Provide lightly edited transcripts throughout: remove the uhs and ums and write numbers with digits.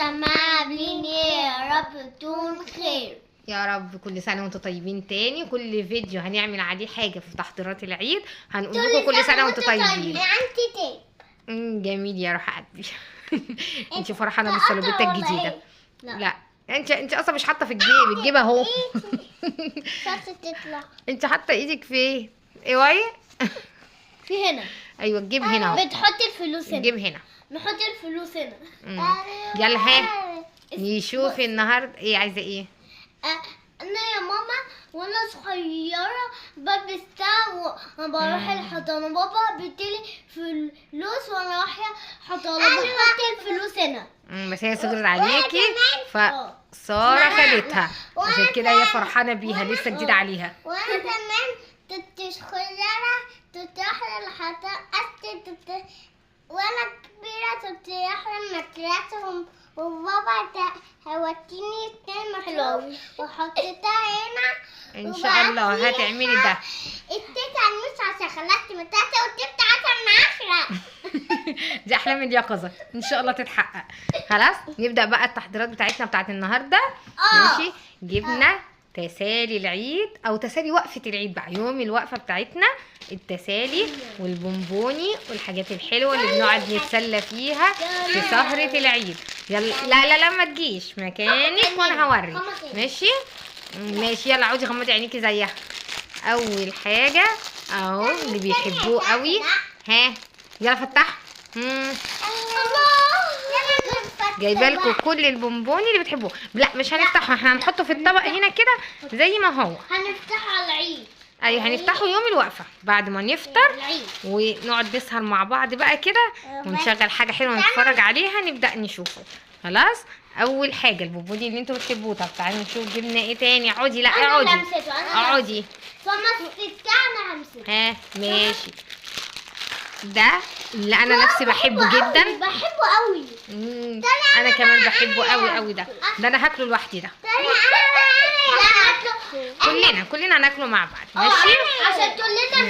وانتم عاملين ايه؟ يا رب تكونوا بخير. يا رب كل سنة وانتم طيبين. تاني كل فيديو هنعمل عليه حاجة في تحضيرات العيد هنقول لكم كل سنة وانتم طيبين. انت تيب. جميل يا روح قلبي. انت فرحانة بالسلوبيتا الجديدة؟ لا انت اصلا مش حاطة في الجيب اهو. شاطر تطلع. انت حاطة ايدك فين؟ اوعي. في هنا. ايوه الجيب هنا اهو. بتحطي الفلوس هنا. الجيب هنا. نحط الفلوس هنا. يلا ها نشوف النهارده ايه عايزة ايه؟ انا يا ماما وانا صغيره بلبسها وبروح الحضانه. بابا بيديلي فلوس وانا رايحه حضانه بحط الفلوس هنا. بس هي صغرت عليكي فسارة خدتها عشان كده هي فرحانة بيها لسه جديدة عليها. وانا كمان كنت صغيره تروح للحضانه وانا كبيره تروح المدرسه وبابا هوديني 2 مطروح وحطيتها هنا. ان شاء الله هتعملي ده. اديتها المس عشان خلصت من 3 وجبت 10 من 10. دي احلام اليقظة ان شاء الله تتحقق. خلاص نبدأ بقى التحضيرات بتاعتنا بتاعت النهارده. ماشي جبنا تسالي العيد او تسالي وقفة العيد بقى، يوم الوقفة بتاعتنا التسالي والبونبوني والحاجات الحلوة اللي بنقعد نتسلى فيها في سهرة العيد. يلا لا ما تجيش مكانك وانا هوري. ماشي يلا عودي غمضي عينيكي زيها. اول حاجة اهو اللي بيحبوه قوي. ها يلا فتحوا. جايبه لكم كل البونبوني اللي بتحبوه. لا مش هنفتحه، احنا هنحطه في الطبق هنا كده زي ما هو. هنفتحه على العيد. ايوه هنفتحه يوم الوقفه بعد ما نفطر ونقعد نسهر مع بعض بقى كده ونشغل حاجه حلوه نتفرج عليها نبدا نشوفه. خلاص اول حاجه البونبوني اللي انتوا بتحبوه. طب تعالوا نشوف جبنا ايه تاني. اقعدي لا اقعدي انا همسكه. ها ماشي. ده اللي انا نفسي بحبه جدا. بحبه قوي. انا كمان بحبه قوي ده انا هاكله لوحدي ده. كلنا هناكله مع بعض. ماشي عشان كلنا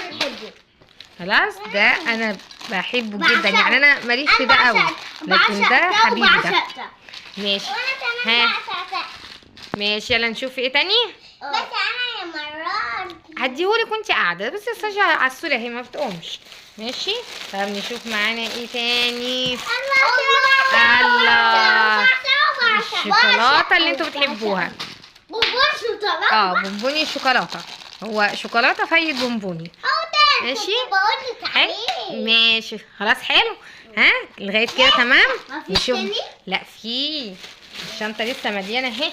بنحبه. خلاص ده انا بحبه جدا يعني انا ماليش في ده قوي لكن ده حبيبي ده. ماشي ماشي يلا نشوف ايه تاني. بس انا يا مرات هديهولك وانت قاعده بس السجا عسوله هي ما بتقومش. ماشي طب نشوف معانا ايه تاني. الله الشوكولاته اللي انتوا بتحبوها. بونبوني الشوكولاته. هو شوكولاته فايد بونبوني. ماشي ماشي خلاص حلو. ها لغايه كده تمام. نشوف لا في الشنطه لسه مليانه اهي.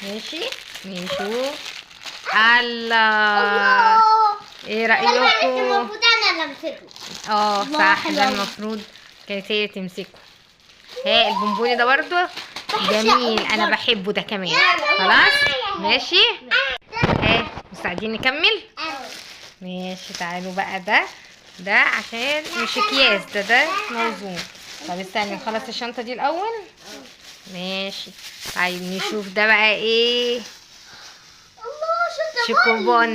ماشي نشوف. الله ايه رايكم؟ المفروض انا اللي امسكه. صح ده المفروض كانت هي تمسكه. ها البونبوني ده برضو جميل انا بحبه ده كمان. خلاص ماشي ها مستعدين نكمل. ماشي تعالوا بقى ده عشان مش اكياس ده موزون. طب استني نخلص الشنطه دي الاول. ماشي طيب نشوف ده بقى ايه. شوكوبون.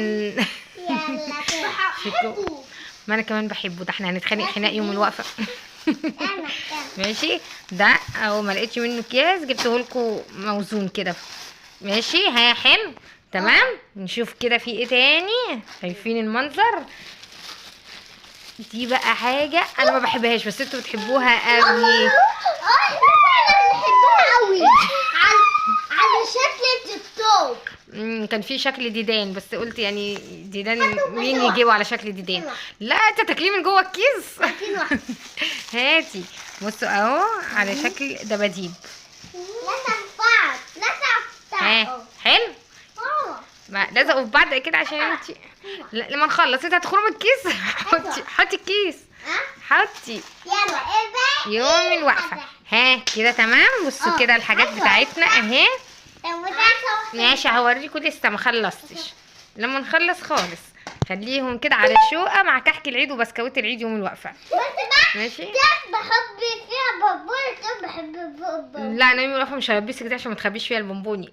ما انا كمان بحبه ده احنا هنتخانق خناق يوم الوقفه. ماشي ده اهو ما لقيتش منه اكياس جبته لكم موزون كده. ماشي ها حلو تمام. نشوف كده في ايه تاني. شايفين المنظر. دي بقى حاجه انا ما بحبهاش بس انتوا بتحبوها قوي. على شكل التوب. كان في شكل ديدان بس قلت يعني ديدان مين يجيبه على شكل ديدان. لا انت تاكليه من جوه الكيس. هاتي بصوا اهو على شكل دباديب. ها حلو. ما لزقوا في بعض كده عشان انت لما نخلص انت هتخرمي الكيس. حطي الكيس حطي يوم الوقفه. ها كده تمام. بصوا كده الحاجات بتاعتنا اهي. ماشي هوريكم لسه ما خلصتش. لما نخلص خالص خليهم كده على الشوكه مع كحك العيد وبسكويت العيد يوم الوقفه. ماشي بحب فيها بونبوني. بحب البونبوني. لا انا يوم الوقفه مش هلبسك دي عشان ما تخبيش فيها البونبوني.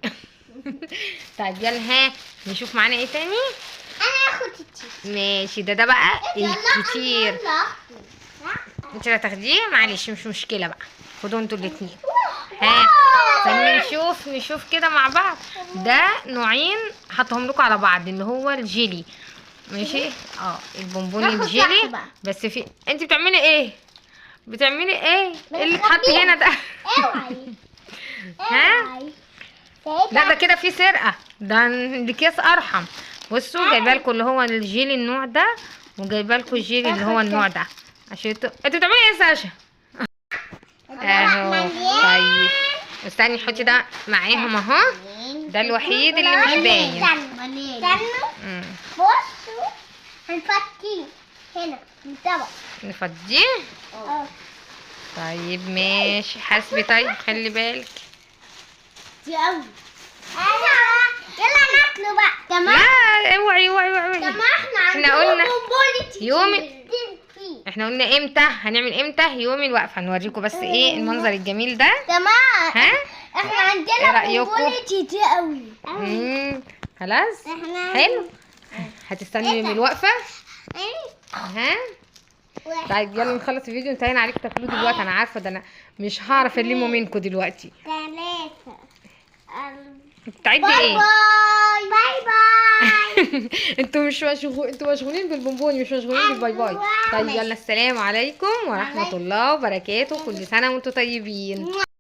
طيب يلا ها نشوف معانا ايه تاني. انا هاخد الكيس. ماشي ده بقى الكتير. انت اللي هتاخديه معلش مش مشكله بقى. خدوا انتوا الاتنين. ها نشوف كده مع بعض. ده نوعين حطهم لكم على بعض، اللي هو الجيلي ماشي. البونبوني ناخد الجيلي. واحدة بقى. بس في انت بتعملي ايه ايه اللي اتحط هنا ده؟ اوعي ها لا ده كده في سرقه، ده الاكياس ارحم. بصوا جايبه لكم اللي هو الجيلي النوع ده، وجايبه لكم الجيلي اللي هو النوع ده عشان انتوا بتعملي ايه يا ساشا؟ اهو. طيب استني حطي ده معاهم اهو. ده الوحيد اللي مش باين. استنوا بصوا هنفكيه هنا في الطبق. نفضيه. طيب ماشي حاسبي. طيب خلي بالك. دي قوي. يلا ناكله بقى. تمام. لا اوعي. تمام احنا قلنا يوم فيه. احنا قلنا امتى هنعمل امتى؟ يوم الوقفه. نوريكم بس ايه المنظر الجميل ده. تمام. ها احنا ايه عندنا رأيكم؟ بونبوني كتير قوي. خلاص حلو. هتستنوا يوم الوقفه. ها طيب يلا نخلص الفيديو. انتهينا عليكم تاكلوه دلوقتي. انا عارفه ده انا مش هعرف المه منكم دلوقتي. 3 بتعدي باي ايه؟ باي باي. انتوا مشغولين بالبونبوني، مش مشغولين بالباي باي. طيب يلا السلام عليكم ورحمه الله وبركاته. كل سنه وانتم طيبين.